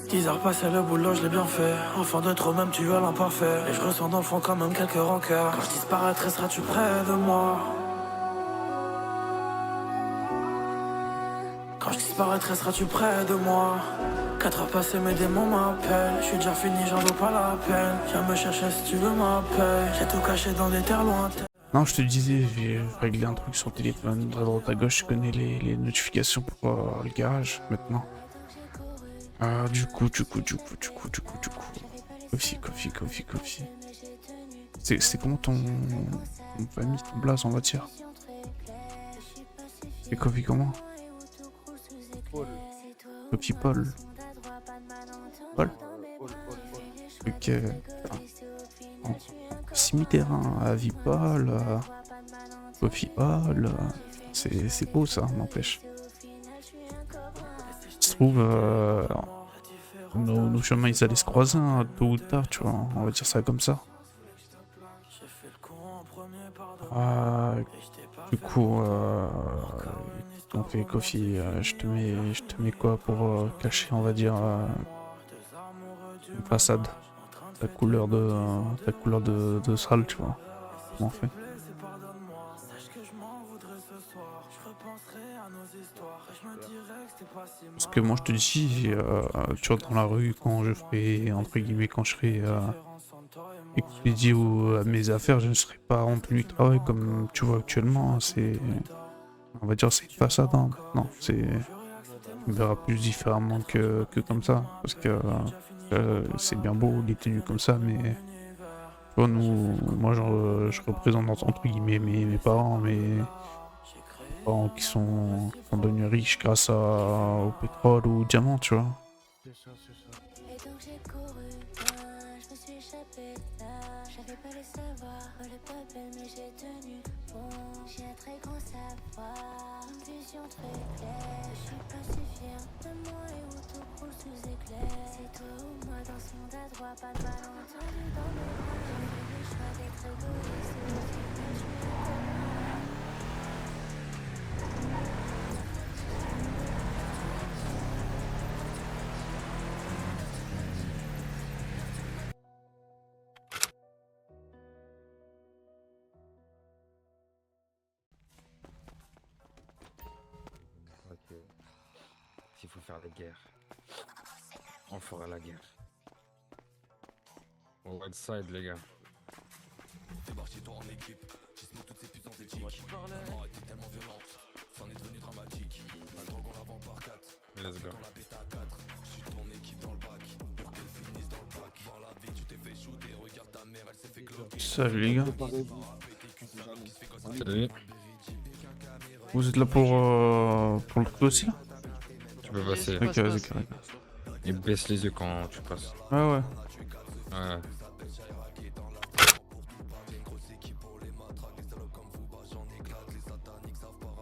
10 heures passées, le boulot, je l'ai bien fait. Enfant de trop, même tu as l'imparfait. Et je ressens dans le fond quand même quelques rancœurs. Quand je disparaîtrai, seras-tu près de moi? Quand je disparaîtrai, seras-tu près de moi? 4 heures passées, mes démons m'appellent. Je suis déjà fini, j'en vaut pas la peine. Viens me chercher si tu veux m'appeler. J'ai tout caché dans des terres lointaines. Non, je te disais, j'ai réglé un truc sur le téléphone, de droite à gauche, je connais les notifications pour le garage, maintenant. Du coup. Coffee. C'est comment ton famille, ton blaze, on va dire? C'est Coffee comment? Paul. Coffee Paul. Paul? Ok. Cimetière, à vie Paul, Coffee Paul, c'est beau ça, n'empêche. Je trouve nos chemins ils allaient se croiser tôt ou tard, tu vois, on va dire ça comme ça. Du coup, on fait Coffee, je te mets quoi pour cacher, on va dire, une façade, ta couleur de salle, tu vois. Comment on fait? Parce que moi je te dis, tu vois, dans la rue, quand je fais, entre guillemets, quand je serai expédié à mes affaires, je ne serai pas en tenue de travail comme tu vois actuellement. C'est, on va dire, c'est une façade. Hein. Non, c'est, on verra plus différemment que comme ça. Parce que c'est bien beau les tenues comme ça, mais tu vois, moi je représente entre guillemets mes parents, qui sont devenus riches grâce au pétrole ou au diamant, tu vois. C'est ça, c'est ça. Et donc j'ai couru loin, je me suis échappé là. J'avais pas le savoir, pas le papel, mais j'ai tenu bon. J'ai un très grand savoir, une vision très claire. Je suis pas si fier de moi et où tout coule sous éclair. C'est toi ou moi dans ce monde à droite, pas de malentendu dans mes bras. J'ai fait le choix d'être égoïste et au final je suis Ok. S'il faut faire la guerre, on fera la guerre. On va side, les gars. Let's go. Salut les gars. Salut. Vous êtes là pour le coup aussi là? Tu peux passer. Ok, vas-y, carré. Et baisse les yeux quand tu passes. Ouais. Ouais.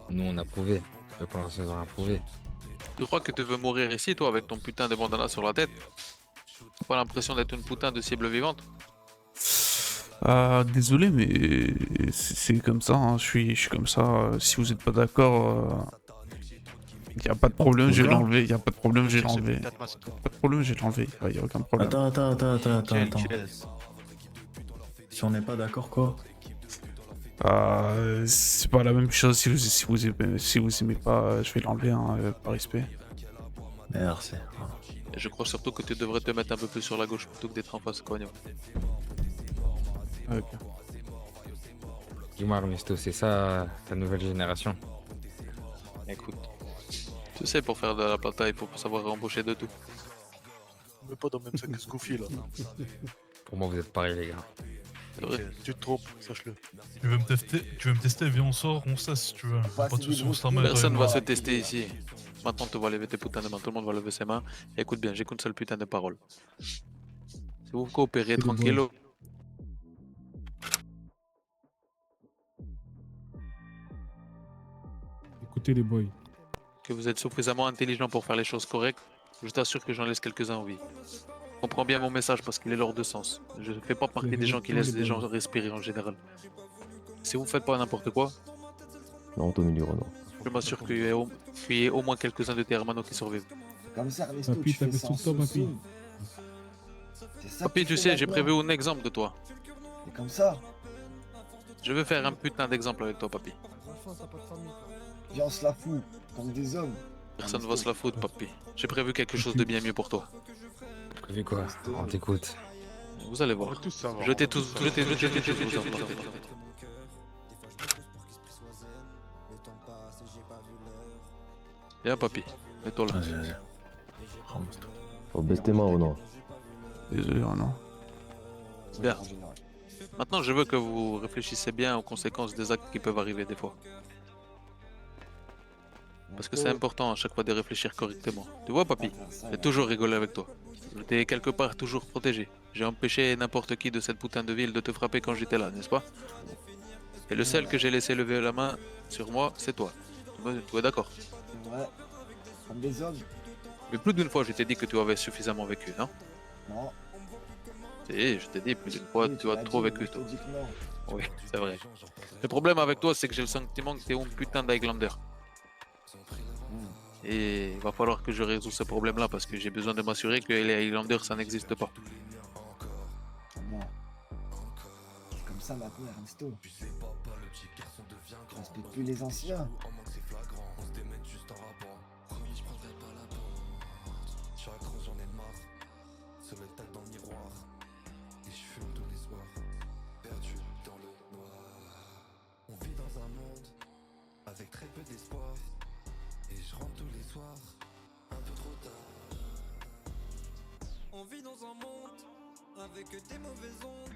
Nous, on a prouvé. Le plan de la saison a prouvé. Tu crois que tu veux mourir ici, toi, avec ton putain de bandana sur la tête? T'as pas l'impression d'être une putain de cible vivante? Désolé, mais c'est comme ça, hein. Je suis comme ça. Si vous êtes pas d'accord, y a pas de problème, je vais l'enlever. Y a pas de problème, je vais l'enlever. Pas de problème, je vais l'enlever. Y a aucun problème. Attends. Si on n'est pas d'accord, quoi? C'est pas la même chose si vous aimez pas, je vais l'enlever hein, par respect. Merci. Et je crois surtout que tu devrais te mettre un peu plus sur la gauche plutôt que d'être en face, Cogno. Ok. Dis-moi, Ernesto, c'est ça ta nouvelle génération? Écoute, tu sais, pour faire de la plata, il faut savoir embaucher de tout. On met pas dans le même sac que ce Goofy là. Pour moi, vous êtes pareils, les gars. C'est vrai. Tu te trompes, sache-le. Tu veux me tester, viens on sort, on sait si tu veux. Pas de soucis, on se remet. Personne va se tester ici. Maintenant, tu vas lever tes putains de mains. Tout le monde va lever ses mains. Et écoute bien, j'ai qu'une seule putain de parole. Si vous coopérez tranquillo, Écoutez les boys. que vous êtes suffisamment intelligent pour faire les choses correctes, je t'assure que j'en laisse quelques-uns en vie. Comprends bien mon message parce qu'il est lourd de sens. Je ne fais pas partie des gens qui laissent les gens respirer en général. Si vous ne faites pas n'importe quoi, Non, Tommy du Renault. je m'assure qu'il y ait au moins quelques-uns de tes hermanos qui survivent. Comme ça, Ernesto, Papy, tu fais t'avais ça tout en le temps, papy. soum-soum. C'est ça que Papy, tu fais sais, j'ai maintenant. prévu un exemple de toi. C'est comme ça. Je veux faire un putain d'exemple avec toi, papy. Viens, on se la fout, comme des hommes. Personne va se la foutre, papy. J'ai prévu quelque chose de bien mieux pour toi. Prévu quoi? On t'écoute. Vous allez voir. Tout ça, Jetez tous, jetez vous en partez. Viens, papy. Mets-toi là. Vas-y, vas-y. Ramasse-toi. Faut baisser tes mains, Renaud. Désolé, non. Bien. Maintenant, je veux que vous réfléchissez bien aux conséquences des actes qui peuvent arriver des fois. Parce que c'est important à chaque fois de réfléchir correctement. Tu vois, papy, j'ai toujours rigolé avec toi. Je t'ai quelque part toujours protégé. J'ai empêché n'importe qui de cette putain de ville de te frapper quand j'étais là, n'est-ce pas? Et le seul que j'ai laissé lever la main sur moi, c'est toi. Tu es d'accord? Ouais, comme des hommes. Mais plus d'une fois, je t'ai dit que tu avais suffisamment vécu, non? Non. Si, je t'ai dit plus d'une fois, Oui, tu as l'as trop dit, vécu, mais je toi. te dis que non. Oui, c'est vrai. Le problème avec toi, c'est que j'ai le sentiment que t'es un putain d'Highlander. Et il va falloir que je résolve ce problème-là parce que j'ai besoin de m'assurer que les Highlanders, ça n'existe pas. Comment? C'est comme ça maintenant, Ernesto. Tu respectes plus les anciens. Avec très peu d'espoir, et je rentre tous les soirs, un peu trop tard. On vit dans un monde, avec des mauvaises ondes.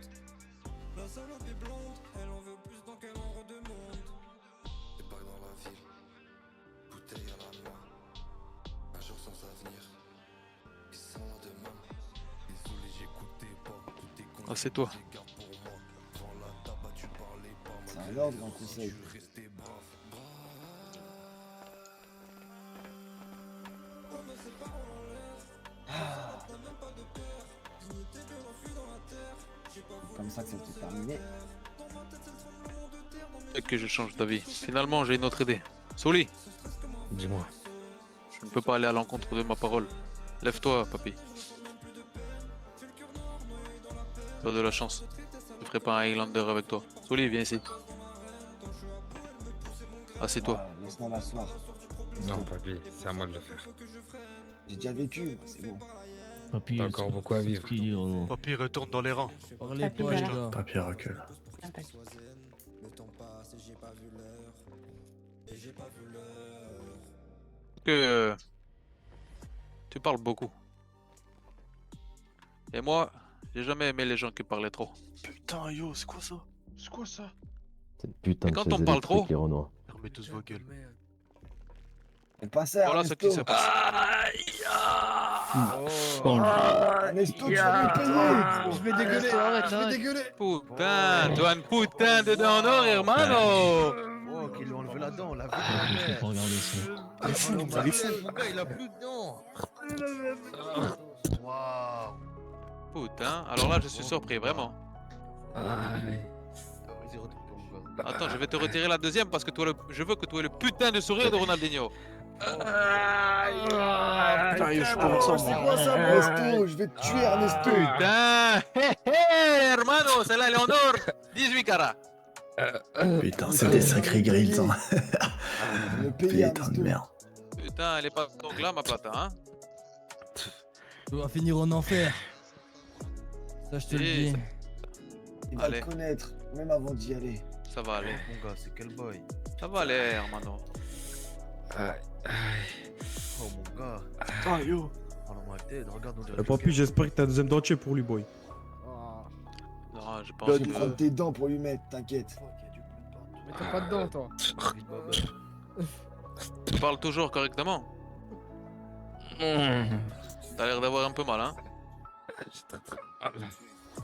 La salope est blonde, elle en veut plus donc elle en redemande. Et pas dans la ville, bouteille à la main, un jour sans avenir, et sans lendemain. Désolé j'écoutais pas, tout est con. Ah, c'est toi. C'est un ordre en conseil. C'est comme ça que ça s'est terminé. Et que je change d'avis. Finalement, j'ai une autre idée. Souli, Dis-moi. je ne peux pas aller à l'encontre de ma parole. Lève-toi, papy. Pas de la chance. Je ne ferai pas un Highlander avec toi. Souli, viens ici. Assieds-toi. Ah, laisse-moi m'asseoir. Non, papy, c'est à moi de le faire. J'ai déjà vécu, c'est bon. Papy, T'as encore beaucoup à vivre. Papy, retourne dans les rangs. Parlez pas, les gars. Papy, recule. Que tu parles beaucoup. Et moi, j'ai jamais aimé les gens qui parlaient trop. Putain, yo, c'est quoi ça? C'est quoi ça? Cette putain Et de quand chaise on parle électrique, trop- les Renois. Fermez tous vos gueules. Et pas ça, Voilà ce qui se passe. Ernesto, tu vas me payer. Je vais dégueuler, je vais dégueuler. Putain, tu as une putain de dents en or, hermano. Oh, qu'il lui a enlevé la dent, la vie de Ah, ma je peux mère. pas regarder ça. C'est fou, mon gars, il a plus de dents. Waouh. Putain, alors là, je suis surpris, vraiment. Vas-y, retourne, mon gars. Attends, je vais te retirer la deuxième parce que je veux que tu aies le putain de sourire de Ronaldinho. Putain, yo, je suis pas ensemble. C'est quoi ça, Ernesto? Je vais te tuer, Ernesto. Putain, hé hé, hermano, celle-là, elle est en or. 18 carats. Putain, c'est des sacrés grilles, hein. Je vais me payer, Putain de Ernesto. merde. Putain, elle est pas donc là, ma plata, hein. Tu vas finir en enfer. Ça, je te le Et- dis. Il va Allez. te connaître, même avant d'y aller. Ça va aller. Mon gars, c'est quel boy? Ça va aller, hermano. Oh, mon gars. Putain, yo. Oh, non, ma tête, regarde, on dirait. Papy, j'espère que t'as un deuxième dentier pour lui, boy. Non, je Je pense vais que... prendre tes dents pour lui mettre, t'inquiète. Mais t'as pas de dents, toi. Tu parles toujours correctement. T'as l'air d'avoir un peu mal, hein.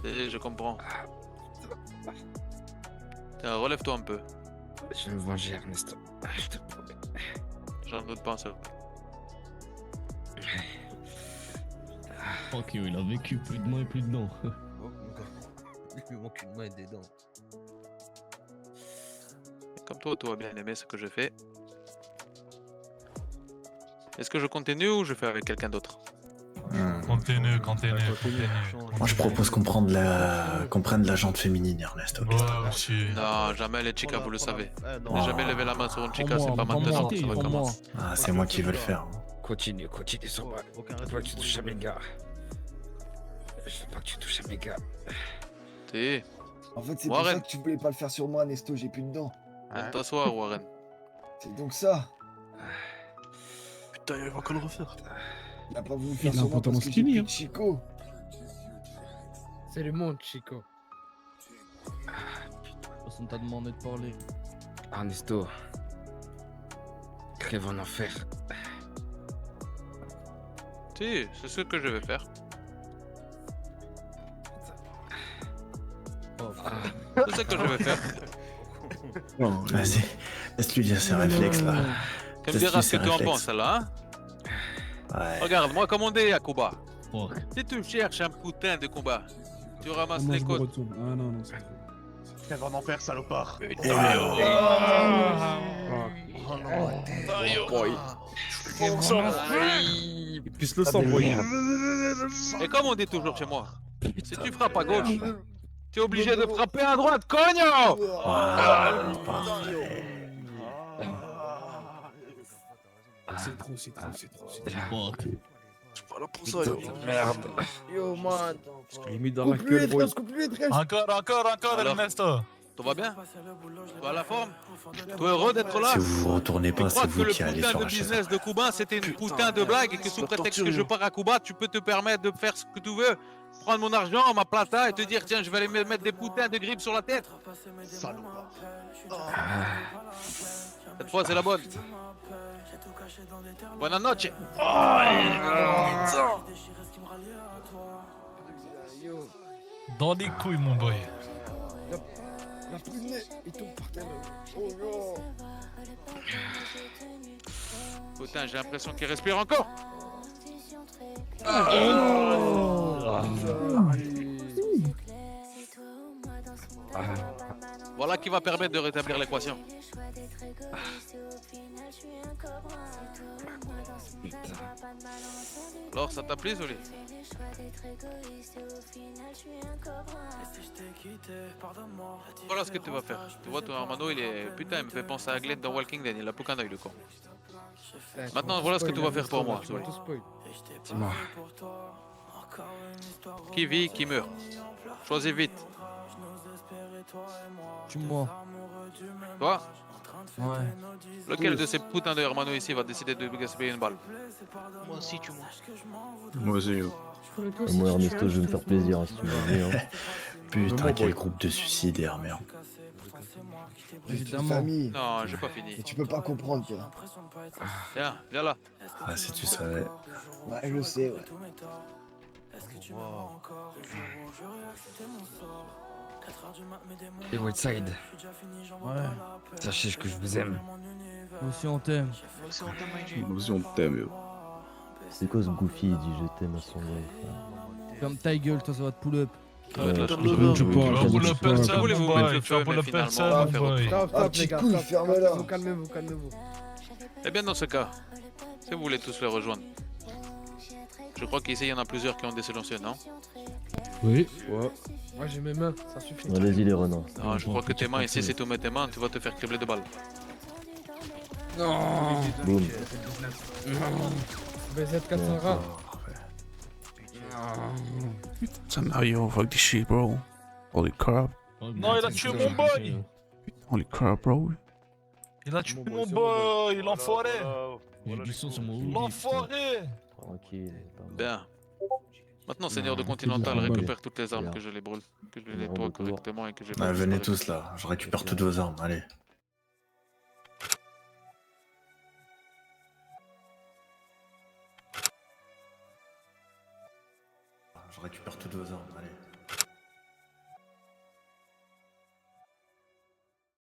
Je comprends. Tiens, relève-toi un peu. Je vais me venger, Ernesto. Je te promets. J'en doute pas, ça. Ok, il a vécu plus de mains et plus de dents. Oh, mon gars. Il lui manque une main et des dents. Comme toi, tu as bien aimé ce que je fais. Est-ce que je continue ou je fais avec quelqu'un d'autre? Continue. Moi, je propose qu'on prenne de la jante féminine, Ernest. Ok. Ouais, aussi. Non, jamais les chicas, vous le savez. non. J'ai jamais levé la main sur une chica, c'est pas Prends-moi, maintenant que ça prends-moi. recommence. Ah, c'est moi qui veux le faire. Continue sans pas. Aucun Je veux pas que tu touches à mes gars. Je veux pas que tu touches à mes gars. T'es. En fait, c'est pour Warren. ça que tu voulais pas le faire sur moi, Nesto, j'ai plus de dents. Viens t'asseoir, Warren. C'est donc ça. Putain, il va encore le refaire. Il a pas voulu Il faire a sur un moi parce pantalon que j'ai skinny, plus hein. de Chico. C'est le monde, Chico. Personne t'a demandé de parler. Ernesto. Crève en enfer. Si, c'est ce que je vais faire. C'est ce que je vais faire. Bon, vas-y. Laisse-lui dire ses réflexes, là. Tu me diras ce que tu en penses, là, hein? Ouais. Regarde, moi, comme on dit à Cuba. Oh. Si tu cherches un putain de combat, tu ramasses Ah, non, les je me côtes. retourne. Ah non, c'est trop. Crève en enfer, salopard. Il puisse le s'envoyer. Et comme on dit toujours chez moi, si tu frappes à gauche, tu es obligé de frapper à droite, cogno! C'est trop. Fuck. Pas là pour ça, yo. Merde. Yo, man. Limite dans la gueule, boy. Encore, Alors. Ernesto. Tout va bien? Tu vas à la forme? Tu es heureux d'être là? Si vous vous retournez Tu pas, crois c'est que vous le qui allez putain sur de la chaise. business de Cuba c'était une putain de blague et que sous prétexte que je pars à Cuba, tu peux te permettre de faire ce que tu veux, prendre mon argent, ma plata et te dire tiens je vais aller me mettre des putains de grippes sur la tête. Salopard. Cette fois c'est la bonne. Buenas noches. Dans les couilles, mon boy. Il a plus de nez, il tombe par terre. Oh non. Putain j'ai l'impression qu'il respire encore. Voilà qui va permettre de rétablir l'équation. Alors ça t'a plu Zoli? Voilà ce que tu vas faire. Tu vois ton Armando il est... Putain il me fait penser à Glenn dans Walking Dead, il a plus qu'un œil le con. Maintenant voilà ce que tu vas faire pour moi Zoli. Dis-moi. Qui vit, qui meurt. Choisis vite. Tue-moi. Toi? Ouais. Lequel de ces putains de Hermano ici va décider de gaspiller une balle? Moi aussi, tu moi. Moi aussi, yo. Moi, Ernesto, je vais me faire plaisir, hein, si tu veux. Hein. Putain, quel groupe de suicidaires, merde. J'ai une Évidemment. famille. Non, j'ai pas fini. Mais tu peux pas comprendre, toi. Viens, viens là. Ah, si tu savais. Ouais, je sais, ouais. Et Whiteside, Ouais. sachez que je vous aime. Moi aussi on t'aime. Nous aussi, on t'aime, yo. C'est quoi ce Goofy, il dit je t'aime à son nom. Ferme ta gueule, toi ça va te pull up. Arrête là, je Tu te parles, Tu vas tu pour le parles. personne, voulez-vous mon mettre boy. le Tu vas feu, pour mais le finalement, personne, on va mon faire boy. Stop, Ah, stop, petit les gars. couille, Stop, ferme-la. stop. Calmez-vous, calmez-vous. Eh bien, dans ce cas, si vous voulez tous les rejoindre, je crois qu'ici il y en a plusieurs qui ont des silencieux, non? Oui. Ouais. Moi, j'ai mes mains, ça suffit. Allez-y, les renards. Non, je crois que tes mains ici, si tu mets tes mains, tu vas te faire cribler de balles. Non. Boum. BZ400 rats. Ça Mario, fuck this shit, bro. Holy crap. Non, il a tué mon boy. Holy crap, bro. Il a tué mon boy, l'enfoiré. Il y a du sang sur mon L'enfoiré. Tranquille. Bien. Maintenant, Seigneur de Continental, récupère toutes les armes que je les brûle, que je les nettoie correctement et que j'ai pas Venez disparu. tous là, je récupère toutes vos armes, allez. Je récupère toutes vos armes, allez.